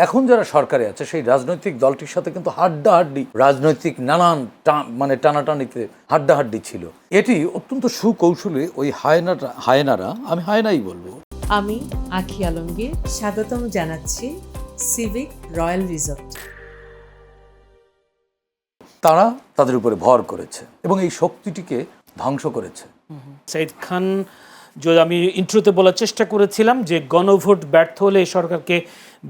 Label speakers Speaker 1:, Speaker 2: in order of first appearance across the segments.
Speaker 1: এখন যারা সরকারে আছে সেই রাজনৈতিক দলটির সাথে কিন্তু হাড্ডাহাড্ডি রাজনৈতিক নানান মানে টানাটানিতে হাড্ডাহাড্ডি ছিল। এটি অত্যন্ত সুকৌশলে ওই হায়নারা, আমি হায়নাই বলবো।
Speaker 2: আমি আখি আলমগীর স্বাগতম জানাচ্ছি সিভিক রয়্যাল রিসোর্ট।
Speaker 1: তারা তাদের উপরে ভর করেছে এবং এই শক্তিটিকে ধ্বংস করেছে।
Speaker 3: সাইদ খান, যদি আমি ইন্ট্রোতে বলার চেষ্টা করেছিলাম যে গণভোট ব্যর্থ হলে এই সরকারকে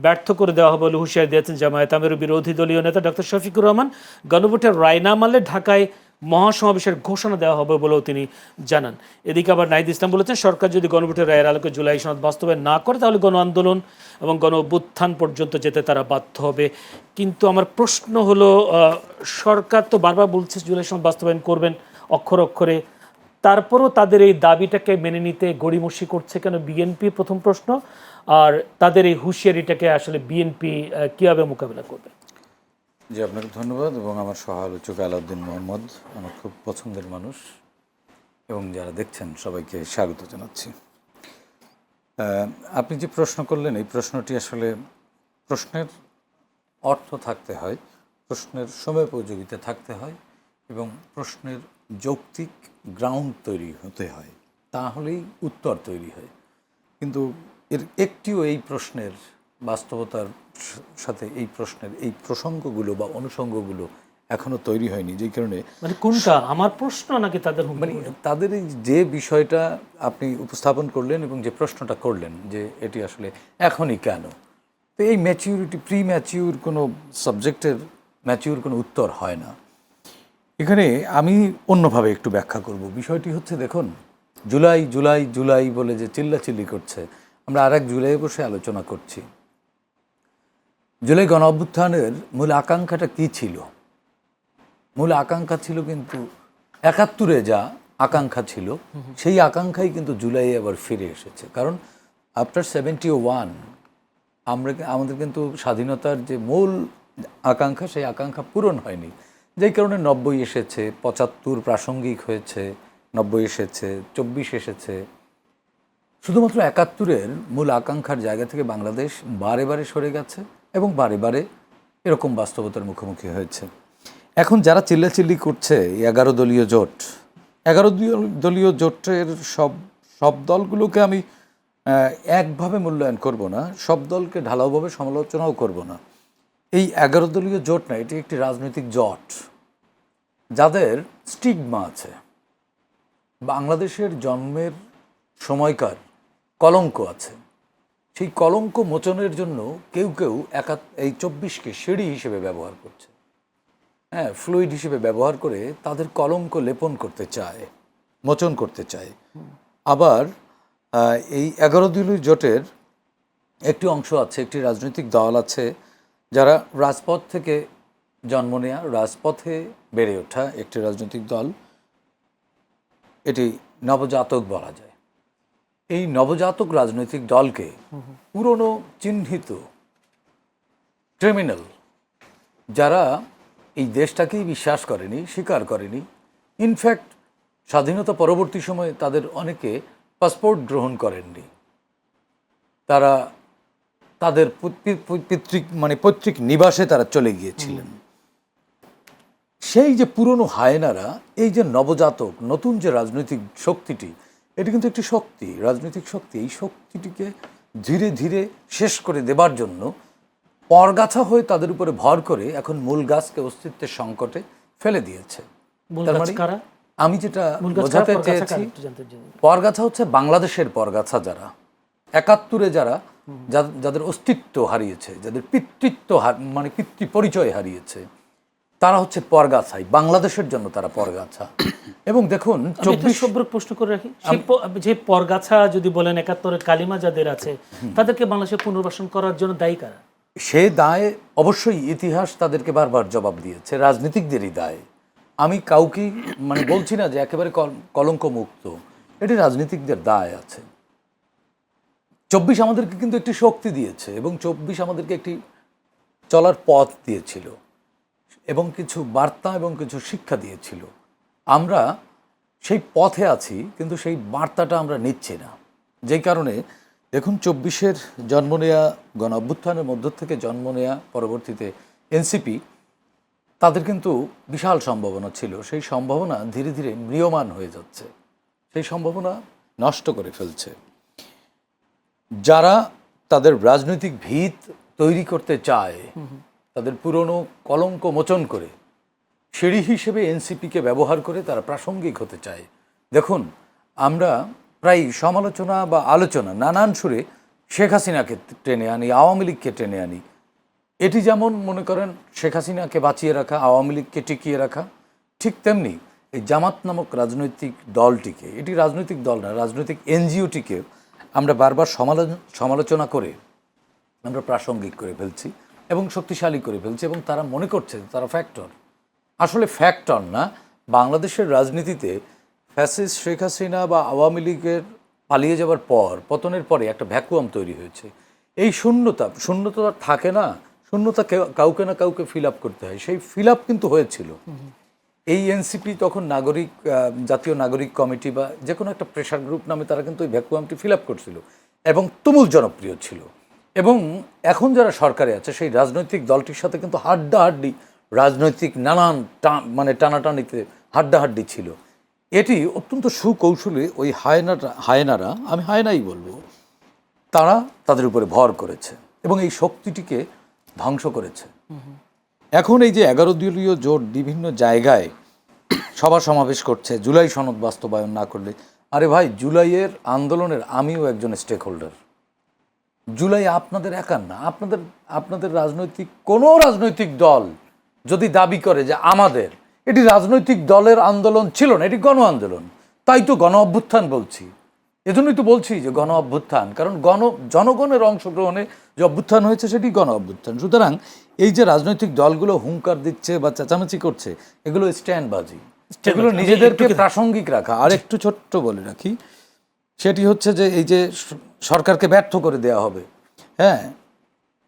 Speaker 3: ব্যর্থ করে দেওয়া হবে বলে হুঁশিয়ারি দিয়েছেন জামায়াত আমিরের বিরোধী দলীয় নেতা ডক্টর শফিকুর রহমান। গণভোটের রায় না মানলে ঢাকায় মহাসমাবেশের ঘোষণা দেওয়া হবে বলেও তিনি জানান। এদিকে আবার নাহিদ ইসলাম বলেছেন, সরকার যদি গণভোটের রায়ের আলোকে জুলাই সনদ বাস্তবায়ন না করে তাহলে গণ আন্দোলন এবং গণ অভ্যুত্থান পর্যন্ত যেতে তারা বাধ্য হবে। কিন্তু আমার প্রশ্ন হলো, সরকার তো বারবার বলছে জুলাই সনদ বাস্তবায়ন করবেন অক্ষরে অক্ষরে, তারপরও তাদের এই দাবিটাকে মেনে নিতে গড়িমসি করছে কেন বিএনপি? প্রথম প্রশ্ন। আর তাদের এই হুঁশিয়ারিটাকে আসলে বিএনপি কীভাবে মোকাবিলা করবে?
Speaker 1: জি, আপনাকে ধন্যবাদ। এবং আমার সহ-আলোচক আলাউদ্দিন মোহাম্মদ আমার খুব পছন্দের মানুষ, এবং যারা দেখছেন সবাইকে স্বাগত জানাচ্ছি। আপনি যে প্রশ্ন করলেন এই প্রশ্নটি আসলে প্রশ্নের অর্থ থাকতে হয়, প্রশ্নের সময়োপযোগিতা থাকতে হয় এবং প্রশ্নের যৌক্তিক গ্রাউন্ড তৈরি হতে হয়, তাহলেই উত্তর তৈরি হয়। কিন্তু এর একটিও এই প্রশ্নের বাস্তবতার সাথে এই প্রশ্নের এই প্রসঙ্গগুলো বা অনুষঙ্গগুলো এখনো তৈরি হয়নি, যেই কারণে
Speaker 3: মানে কোনটা আমার প্রশ্ন নাকি তাদের
Speaker 1: মানে তাদের এই যে বিষয়টা আপনি উপস্থাপন করলেন এবং যে প্রশ্নটা করলেন যে এটি আসলে এখনই কেন, তো এই ম্যাচিউরিটি প্রি ম্যাচিউর কোনো সাবজেক্টের ম্যাচিউর কোনো উত্তর হয় না। এখানে আমি অন্যভাবে একটু ব্যাখ্যা করব। বিষয়টি হচ্ছে, দেখুন, জুলাই জুলাই জুলাই বলে যে চিল্লাচিল্লি করছে, আমরা আরেক জুলাই বসে আলোচনা করছি। জুলাই গণ অভ্যুত্থানের মূল আকাঙ্ক্ষাটা কী ছিল? মূল আকাঙ্ক্ষা ছিল কিন্তু ৭১-এ যা আকাঙ্ক্ষা ছিল সেই আকাঙ্ক্ষাই কিন্তু জুলাইয়ে আবার ফিরে এসেছে। কারণ আফটার 71 আমাদের কিন্তু স্বাধীনতার যে মূল আকাঙ্ক্ষা সেই আকাঙ্ক্ষা পূরণ হয়নি, যেই কারণে ৯০ এসেছে, ৭৫ প্রাসঙ্গিক হয়েছে, ৯০ এসেছে, ২৪ এসেছে। শুধুমাত্র ৭১-এর মূল আকাঙ্ক্ষার জায়গা থেকে বাংলাদেশ বারে বারে সরে গেছে এবং বারে বারে এরকম বাস্তবতার মুখোমুখি হয়েছে। এখন যারা চিল্লাচিল্লি করছে ১১ দলীয় জোট, ১১ দলীয় জোটের সব দলগুলোকে আমি একভাবে মূল্যায়ন করব না, সব দলকে ঢালাওভাবে সমালোচনাও করব না। এই ১১ দলীয় জোট না, এটি একটি রাজনৈতিক জোট যাদের স্টিগমা আছে, বাংলাদেশের জন্মের সময়কার কলঙ্ক আছে। সেই কলঙ্ক মোচনের জন্য কেউ কেউ এই ২৪কে সিঁড়ি হিসেবে ব্যবহার করছে, হ্যাঁ, ফ্লুইড হিসেবে ব্যবহার করে তাদের কলঙ্ক লেপন করতে চায়, মোচন করতে চায়। আবার এই ১১ দলীয় জোটের একটি অংশ আছে, একটি রাজনৈতিক দল আছে যারা রাজপথ থেকে জন্ম নেয়া, রাজপথে বেড়ে ওঠা একটি রাজনৈতিক দল। এটি নবজাতক বলা যায়। এই নবজাতক রাজনৈতিক দলকে পুরনো চিহ্নিত ক্রিমিনাল, যারা এই দেশটাকেই বিশ্বাস করেনি, স্বীকার করেনি, ইনফ্যাক্ট স্বাধীনতা পরবর্তী সময়ে তাদের অনেকে পাসপোর্ট গ্রহণ করেননি, তারা তাদের পৈতৃক নিবাসে তারা চলে গিয়েছিলেন। সেই যে পুরনো হায়নারা, এই যে নবজাতক নতুন যে রাজনৈতিক শক্তিটি, এটি কিন্তু একটি শক্তি, রাজনৈতিক শক্তি। এই শক্তিটিকে ধীরে ধীরে শেষ করে দেবার জন্য পরগাছা হয়ে তাদের উপরে ভর করে এখন মূল গাছকে অস্তিত্বের সংকটে ফেলে দিয়েছে। আমি যেটা বোঝাতে চেয়েছি, পরগাছা হচ্ছে বাংলাদেশের পরগাছা, যারা ৭১-এ যাদের অস্তিত্ব হারিয়েছে, যাদের পিতৃত্ব পিতৃ পরিচয় হারিয়েছে, তারা হচ্ছে পরগাছাই, বাংলাদেশের জন্য তারা পরগাছা। এবং দেখুন,
Speaker 3: ২৪ প্রশ্ন করে রাখি, যে পরগাছা যদি বলেন ৭১-এর কালিমা যাদের আছে, তাদেরকে বাংলাদেশে পুনর্বাসন করার জন্য দায়ী কারা?
Speaker 1: সে দায় অবশ্যই ইতিহাস তাদেরকে বারবার জবাব দিয়েছে, রাজনীতিকদেরই দায়। আমি কাউকে বলছি না যে একেবারে কলঙ্ক মুক্ত, এটি রাজনীতিকদের দায় আছে। ২৪ আমাদেরকে কিন্তু একটি শক্তি দিয়েছে এবং ২৪ আমাদেরকে একটি চলার পথ দিয়েছিল এবং কিছু বার্তা এবং কিছু শিক্ষা দিয়েছিল। আমরা সেই পথে আছি, কিন্তু সেই বার্তাটা আমরা নিচ্ছি না, যেই কারণে দেখুন 24-এর জন্ম নেয়া গণ অভ্যুত্থানের মধ্য থেকে জন্ম নেয়া পরবর্তীতে এনসিপি, তাদের কিন্তু বিশাল সম্ভাবনা ছিল। সেই সম্ভাবনা ধীরে ধীরে ম্রিয়মাণ হয়ে যাচ্ছে, সেই সম্ভাবনা নষ্ট করে ফেলছে। যারা তাদের রাজনৈতিক ভিত তৈরি করতে চায়, তাদের পুরনো কলঙ্ক মোচন করে সিঁড়ি হিসেবে এনসিপিকে ব্যবহার করে তারা প্রাসঙ্গিক হতে চায়। দেখুন, আমরা প্রায় সমালোচনা বা আলোচনা নানান সুরে শেখ হাসিনাকে টেনে আনি, আওয়ামী লীগকে টেনে আনি। এটি যেমন মনে করেন শেখ হাসিনাকে বাঁচিয়ে রাখা, আওয়ামী লীগকে টিকিয়ে রাখা, ঠিক তেমনি এই জামাত নামক রাজনৈতিক দলটিকে, এটি রাজনৈতিক দল না, রাজনৈতিক এনজিওটিকে আমরা বারবার সমালোচনা করে আমরা প্রাসঙ্গিক করে ফেলছি এবং শক্তিশালী করে ফেলছি, এবং তারা মনে করছে তারা ফ্যাক্টর। আসলে ফ্যাক্টর না। বাংলাদেশের রাজনীতিতে ফ্যাসিস্ট শেখ হাসিনা বা আওয়ামী লীগের পালিয়ে যাওয়ার পর, পতনের পরে একটা ভ্যাকুয়াম তৈরি হয়েছে। এই শূন্যতা থাকে না, শূন্যতা কাউকে না কাউকে ফিল আপ করতে হয়। সেই ফিল আপ কিন্তু হয়েছিল। এই এনসিপি তখন জাতীয় নাগরিক কমিটি বা যে কোনো একটা প্রেশার গ্রুপ নামে তারা কিন্তু ওই ভ্যাকুয়ামটি ফিল আপ করছিল এবং তুমুল জনপ্রিয় ছিল। এবং এখন যারা সরকারে আছে সেই রাজনৈতিক দলটির সাথে কিন্তু হাড্ডাহাড্ডি রাজনৈতিক নানান টানাটানিতে হাড্ডাহাড্ডি ছিল। এটি অত্যন্ত সুকৌশলে ওই হায়নারা, আমি হায়নাই বলবো, তারা তাদের উপরে ভর করেছে এবং এই শক্তিটিকে ধ্বংস করেছে। এখন এই যে 11 দলীয় জোট বিভিন্ন জায়গায় সভা সমাবেশ করছে জুলাই সনদ বাস্তবায়ন না করলে, আরে ভাই, জুলাইয়ের আন্দোলনের আমিও একজন স্টেক হোল্ডার। জুলাই আপনাদের একার না, আপনাদের কোনো রাজনৈতিক দল যদি দাবি করে যে আমাদের, এটি রাজনৈতিক দলের আন্দোলন ছিল না, এটি গণ আন্দোলন, তাই তো গণ অভ্যুত্থান বলছি। এজন্যই তো বলছি যে গণ অভ্যুত্থান, কারণ জনগণের অংশগ্রহণে যে অভ্যুত্থান হয়েছে সেটি গণ অভ্যুত্থান। সুতরাং এই যে রাজনৈতিক দলগুলো হুঙ্কার দিচ্ছে বা চেঁচামেচি করছে, এগুলো স্ট্যান্ডবাজি, এগুলো নিজেদেরকে প্রাসঙ্গিক রাখা। আর একটু ছোট্ট বলে রাখি, সেটি হচ্ছে যে এই যে সরকারকে ব্যর্থ করে দেওয়া হবে, হ্যাঁ,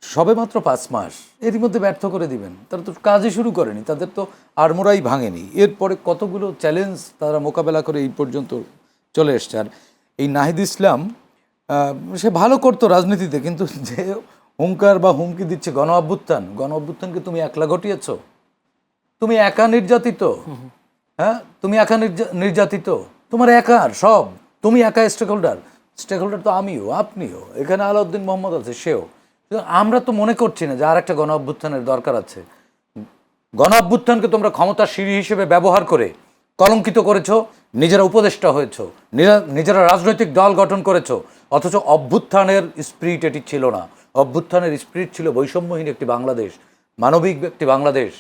Speaker 1: সবে মাত্র 5 মাস, এর মধ্যে ব্যর্থ করে দিবেন। তারা তো কাজই শুরু করেনি, তাদের তো আড়মোড়াই ভাঙেনি। এরপরে কতগুলো চ্যালেঞ্জ তারা মোকাবেলা করে এই পর্যন্ত চলে এসছে। আর এই নাহিদ ইসলাম, সে ভালো করতো রাজনীতিতে, কিন্তু যে হুঙ্কার বা হুমকি দিচ্ছে গণ অভ্যুত্থানকে তুমি একলা ঘটিয়েছ, তুমি একা নির্যাতিত, হ্যাঁ, তুমি একা নির্যাতিত, তোমার একার সব, তুমি একা স্টেক হোল্ডার তো আমিও, আপনিও, এখানে আলাউদ্দিন মোহাম্মদ আছে, সেও। আমরা তো মনে করছি না যে আর একটা গণ অভ্যুত্থানের দরকার আছে। গণ অভ্যুত্থানকে তোমরা ক্ষমতার সিঁড়ি হিসেবে ব্যবহার করে কলঙ্কিত করেছো, নিজেরা উপদেষ্টা হয়েছো, নিজেরা রাজনৈতিক দল গঠন করেছো, অথচ অভ্যুত্থানের স্পিরিট এটি ছিল না। অভ্যুত্থানের স্পিরিট ছিল বৈষম্যহীন একটি বাংলাদেশ, মানবিক একটি বাংলাদেশ,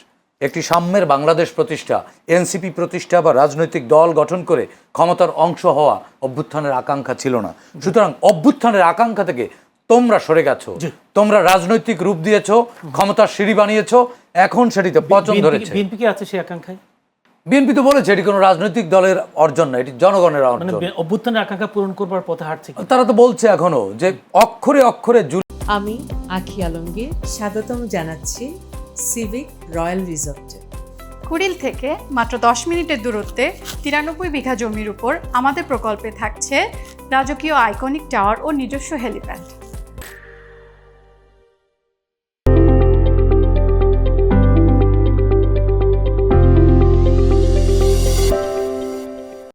Speaker 1: একটি সাম্যের বাংলাদেশ প্রতিষ্ঠা, এনসিপি প্রতিষ্ঠা বা রাজনৈতিক দল গঠন করে ক্ষমতার অংশ হওয়া অভ্যুত্থানের আকাঙ্ক্ষা ছিল না। সুতরাং অভ্যুত্থানের আকাঙ্ক্ষা থেকে তোমরা সরে গেছো, তোমরা রাজনৈতিক রূপ দিয়েছো, ক্ষমতার সিঁড়ি বানিয়েছো, এখন সেটিতে পচন ধরেছে।
Speaker 3: বিএনপি কি আছে সেই আকাঙ্ক্ষায়?
Speaker 1: বিএনপি তো বলেছে এটি কোনো রাজনৈতিক দলের অর্জন না, এটি জনগণের অর্জন।
Speaker 3: অভ্যুত্থানের আকাঙ্ক্ষা পূরণ করবার পথে হাঁটছে।
Speaker 1: তারা তো বলছে এখনো যে অক্ষরে অক্ষরে
Speaker 2: আমি আখি আলমগীর স্বাগতম জানাচ্ছি সিভিক রয়্যাল রিসর্টে।
Speaker 4: কুড়িল থেকে মাত্র 10 মিনিটের দূরত্বে 93 বিঘা জমির উপর আমাদের প্রকল্পে থাকছে রাজকীয় আইকনিক টাওয়ার ও নিজস্ব হেলিপ্যাড।